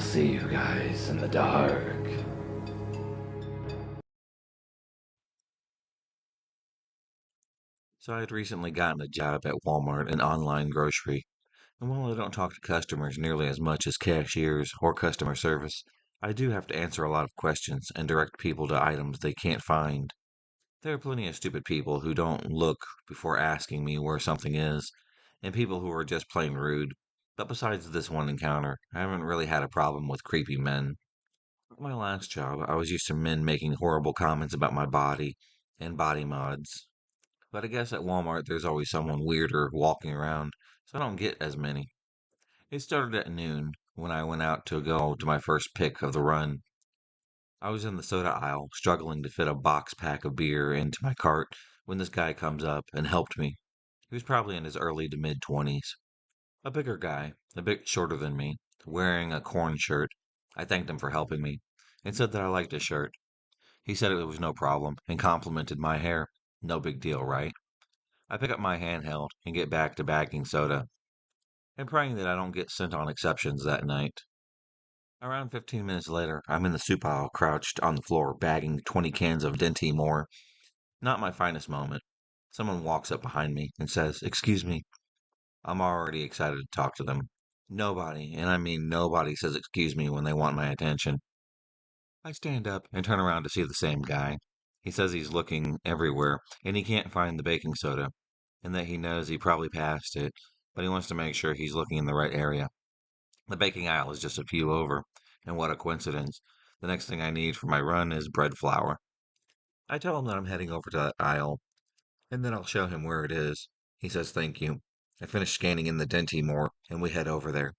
see you guys in the dark. So I had recently gotten a job at Walmart in online grocery, and while I don't talk to customers nearly as much as cashiers or customer service, I do have to answer a lot of questions and direct people to items they can't find. There are plenty of stupid people who don't look before asking me where something is, and people who are just plain rude. But besides this one encounter, I haven't really had a problem with creepy men. At my last job, I was used to men making horrible comments about my body and body mods. But I guess at Walmart there's always someone weirder walking around, so I don't get as many. It started at noon when I went out to go to my first pick of the run. I was in the soda aisle, struggling to fit a box pack of beer into my cart when this guy comes up and helped me. He was probably in his early to mid 20s. A bigger guy, a bit shorter than me, wearing a corn shirt. I thanked him for helping me and said that I liked his shirt. He said it was no problem and complimented my hair. No big deal, right? I pick up my handheld and get back to bagging soda and praying that I don't get sent on exceptions that night. Around 15 minutes later, I'm in the soup aisle crouched on the floor bagging 20 cans of Dinty Moore. Not my finest moment. Someone walks up behind me and says, "Excuse me." I'm already excited to talk to them. Nobody, and I mean nobody, says excuse me when they want my attention. I stand up and turn around to see the same guy. He says he's looking everywhere and he can't find the baking soda, and that he knows he probably passed it, but he wants to make sure he's looking in the right area. The baking aisle is just a few over, and what a coincidence. The next thing I need for my run is bread flour. I tell him that I'm heading over to that aisle, and then I'll show him where it is. He says thank you. I finish scanning in the Denti more, and we head over there.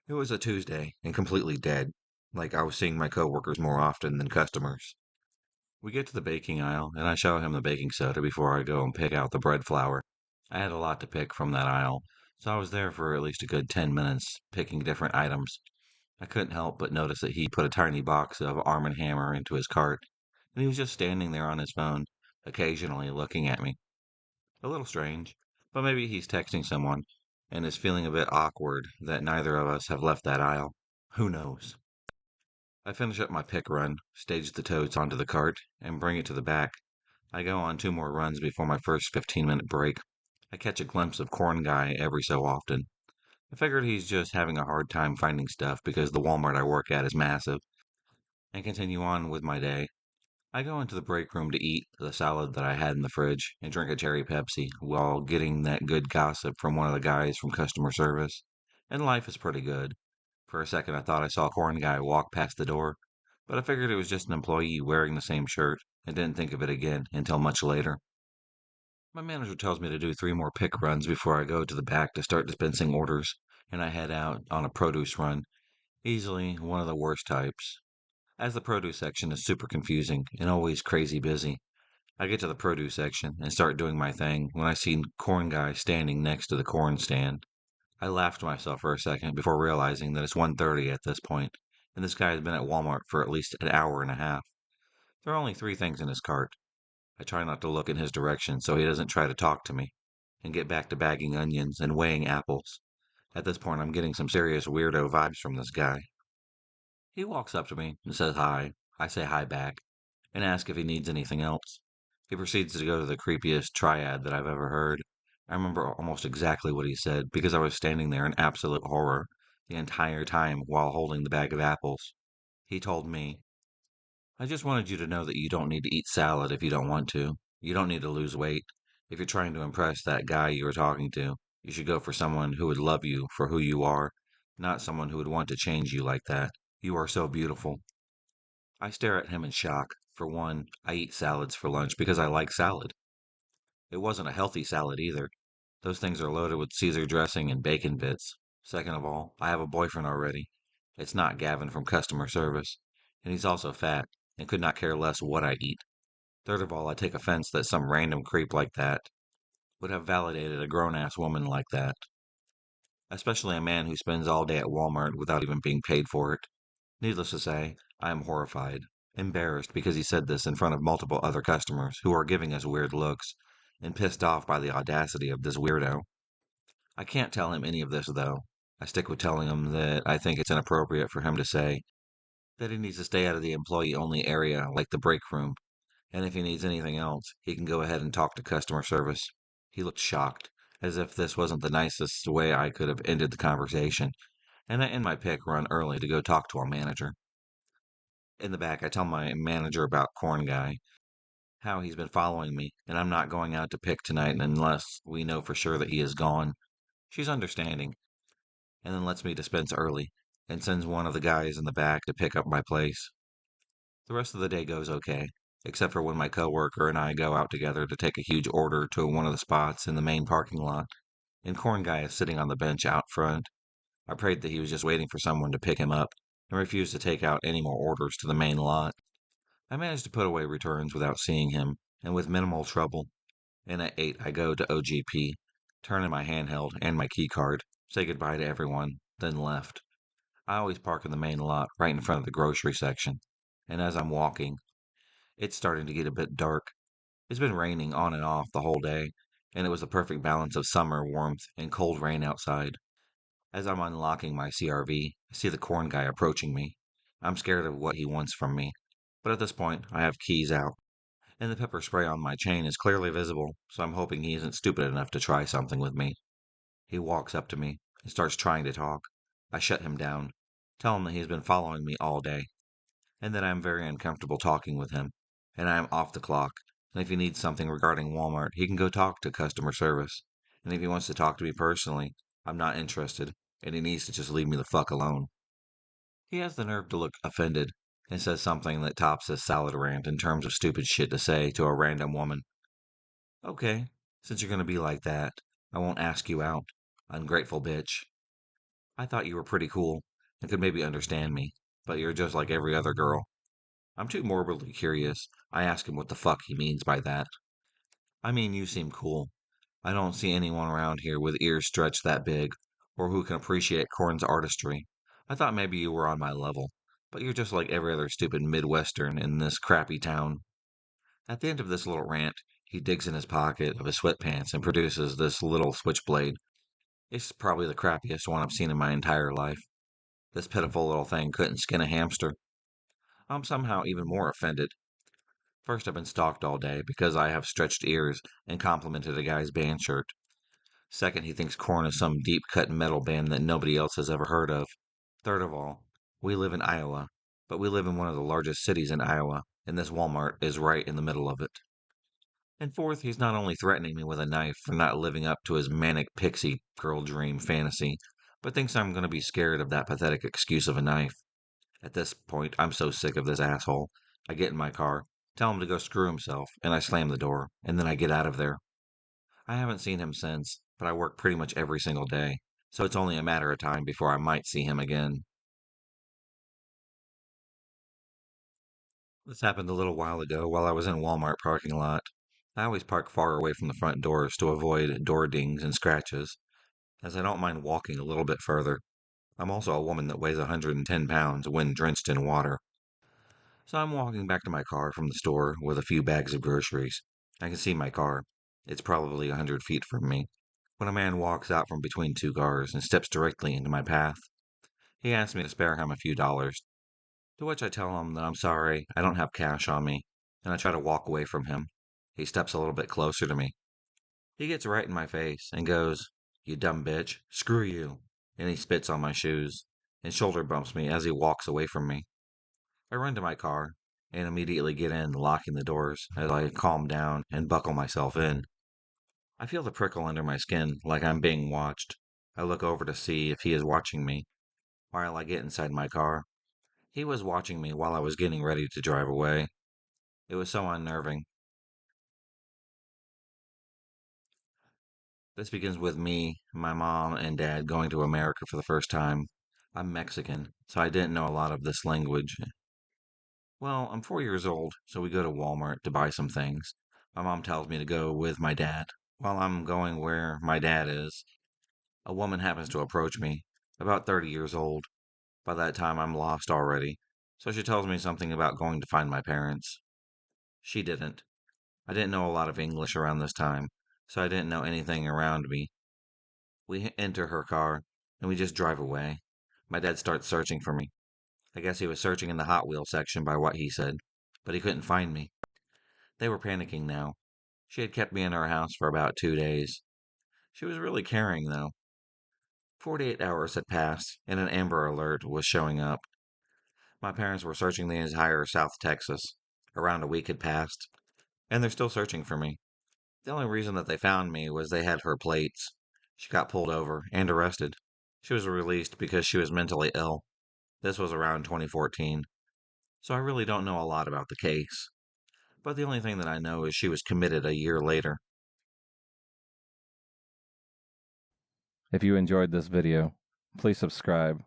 It was a Tuesday, and completely dead, like I was seeing my coworkers more often than customers. We get to the baking aisle, and I show him the baking soda before I go and pick out the bread flour. I had a lot to pick from that aisle, so I was there for at least a good 10 minutes, picking different items. I couldn't help but notice that he put a tiny box of Arm& and Hammer into his cart, and he was just standing there on his phone, occasionally looking at me. A little strange, but maybe he's texting someone and is feeling a bit awkward that neither of us have left that aisle. Who knows? I finish up my pick run, stage the totes onto the cart, and bring it to the back. I go on 2 more runs before my first 15-minute break. I catch a glimpse of Corn Guy every so often. I figured he's just having a hard time finding stuff because the Walmart I work at is massive, and continue on with my day. I go into the break room to eat the salad that I had in the fridge and drink a cherry Pepsi while getting that good gossip from one of the guys from customer service. And life is pretty good. For a second, I thought I saw a Corn Guy walk past the door, but I figured it was just an employee wearing the same shirt and didn't think of it again until much later. My manager tells me to do 3 more pick runs before I go to the back to start dispensing orders, and I head out on a produce run, easily one of the worst types, as the produce section is super confusing and always crazy busy. I get to the produce section and start doing my thing when I see Corn Guy standing next to the corn stand. I laughed to myself for a second before realizing that it's 1:30 at this point, and this guy has been at Walmart for at least an hour and a half. There are only 3 things in his cart. I try not to look in his direction so he doesn't try to talk to me, and get back to bagging onions and weighing apples. At this point, I'm getting some serious weirdo vibes from this guy. He walks up to me and says hi. I say hi back and ask if he needs anything else. He proceeds to go to the creepiest triad that I've ever heard. I remember almost exactly what he said because I was standing there in absolute horror the entire time while holding the bag of apples. He told me, "I just wanted you to know that you don't need to eat salad if you don't want to. You don't need to lose weight. If you're trying to impress that guy you were talking to, you should go for someone who would love you for who you are, not someone who would want to change you like that. You are so beautiful." I stare at him in shock. For one, I eat salads for lunch because I like salad. It wasn't a healthy salad either. Those things are loaded with Caesar dressing and bacon bits. Second of all, I have a boyfriend already. It's not Gavin from customer service. And he's also fat and could not care less what I eat. Third of all, I take offense that some random creep like that would have validated a grown ass woman like that, especially a man who spends all day at Walmart without even being paid for it. Needless to say, I am horrified, embarrassed because he said this in front of multiple other customers who are giving us weird looks, and pissed off by the audacity of this weirdo. I can't tell him any of this though. I stick with telling him that I think it's inappropriate for him to say that he needs to stay out of the employee only area like the break room, and if he needs anything else, he can go ahead and talk to customer service. He looked shocked, as if this wasn't the nicest way I could have ended the conversation, and I end my pick run early to go talk to our manager. In the back, I tell my manager about Corn Guy, how he's been following me, and I'm not going out to pick tonight unless we know for sure that he is gone. She's understanding, and then lets me dispense early, and sends one of the guys in the back to pick up my place. The rest of the day goes okay, except for when my coworker and I go out together to take a huge order to one of the spots in the main parking lot, and Corn Guy is sitting on the bench out front. I prayed that he was just waiting for someone to pick him up, and refused to take out any more orders to the main lot. I managed to put away returns without seeing him, and with minimal trouble, and at 8 I go to OGP, turn in my handheld and my key card, say goodbye to everyone, then left. I always park in the main lot right in front of the grocery section, and as I'm walking, it's starting to get a bit dark. It's been raining on and off the whole day, and it was the perfect balance of summer warmth and cold rain outside. As I'm unlocking my CRV, I see the corn guy approaching me. I'm scared of what he wants from me, but at this point, I have keys out, and the pepper spray on my chain is clearly visible, so I'm hoping he isn't stupid enough to try something with me. He walks up to me and starts trying to talk. I shut him down, tell him that he's been following me all day, and that I am very uncomfortable talking with him, and I am off the clock. And if he needs something regarding Walmart, he can go talk to customer service. And if he wants to talk to me personally, I'm not interested, and he needs to just leave me the fuck alone. He has the nerve to look offended and says something that tops his salad rant in terms of stupid shit to say to a random woman. Okay, since you're gonna be like that, I won't ask you out. Ungrateful bitch. I thought you were pretty cool and could maybe understand me, but you're just like every other girl. I'm too morbidly curious. I ask him what the fuck he means by that. I mean, you seem cool. I don't see anyone around here with ears stretched that big, or who can appreciate Corn's artistry. I thought maybe you were on my level, but you're just like every other stupid Midwestern in this crappy town. At the end of this little rant, he digs in his pocket of his sweatpants and produces this little switchblade. It's probably the crappiest one I've seen in my entire life. This pitiful little thing couldn't skin a hamster. I'm somehow even more offended. First, I've been stalked all day because I have stretched ears and complimented a guy's band shirt. Second, he thinks Korn is some deep cut metal band that nobody else has ever heard of. Third of all, we live in Iowa, but we live in one of the largest cities in Iowa, and this Walmart is right in the middle of it. And fourth, he's not only threatening me with a knife for not living up to his manic pixie girl dream fantasy, but thinks I'm going to be scared of that pathetic excuse of a knife. At this point, I'm so sick of this asshole. I get in my car, tell him to go screw himself, and I slam the door, and then I get out of there. I haven't seen him since, but I work pretty much every single day, so it's only a matter of time before I might see him again. This happened a little while ago while I was in Walmart parking lot. I always park far away from the front doors to avoid door dings and scratches, as I don't mind walking a little bit further. I'm also a woman that weighs 110 pounds when drenched in water. So I'm walking back to my car from the store with a few bags of groceries. I can see my car. It's probably 100 feet from me, when a man walks out from between two cars and steps directly into my path. He asks me to spare him a few dollars, to which I tell him that I'm sorry, I don't have cash on me, and I try to walk away from him. He steps a little bit closer to me. He gets right in my face and goes, "You dumb bitch, screw you." And he spits on my shoes and shoulder bumps me as he walks away from me. I run to my car and immediately get in, locking the doors as I calm down and buckle myself in. I feel the prickle under my skin like I'm being watched. I look over to see if he is watching me while I get inside my car. He was watching me while I was getting ready to drive away. It was so unnerving. This begins with me, my mom, and dad going to America for the first time. I'm Mexican, so I didn't know a lot of this language. Well, I'm 4 years old, so we go to Walmart to buy some things. My mom tells me to go with my dad. While I'm going where my dad is, a woman happens to approach me, about 30 years old. By that time, I'm lost already, so she tells me something about going to find my parents. She didn't. I didn't know a lot of English around this time, so I didn't know anything around me. We enter her car, and we just drive away. My dad starts searching for me. I guess he was searching in the Hot Wheels section by what he said, but he couldn't find me. They were panicking now. She had kept me in her house for about 2 days. She was really caring, though. 48 hours had passed, and an Amber Alert was showing up. My parents were searching the entire South Texas. Around a week had passed, and they're still searching for me. The only reason that they found me was they had her plates. She got pulled over and arrested. She was released because she was mentally ill. This was around 2014, so I really don't know a lot about the case. But the only thing that I know is she was committed a year later. If you enjoyed this video, please subscribe,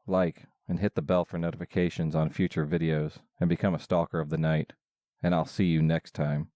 like, and hit the bell for notifications on future videos and become a stalker of the night. And I'll see you next time.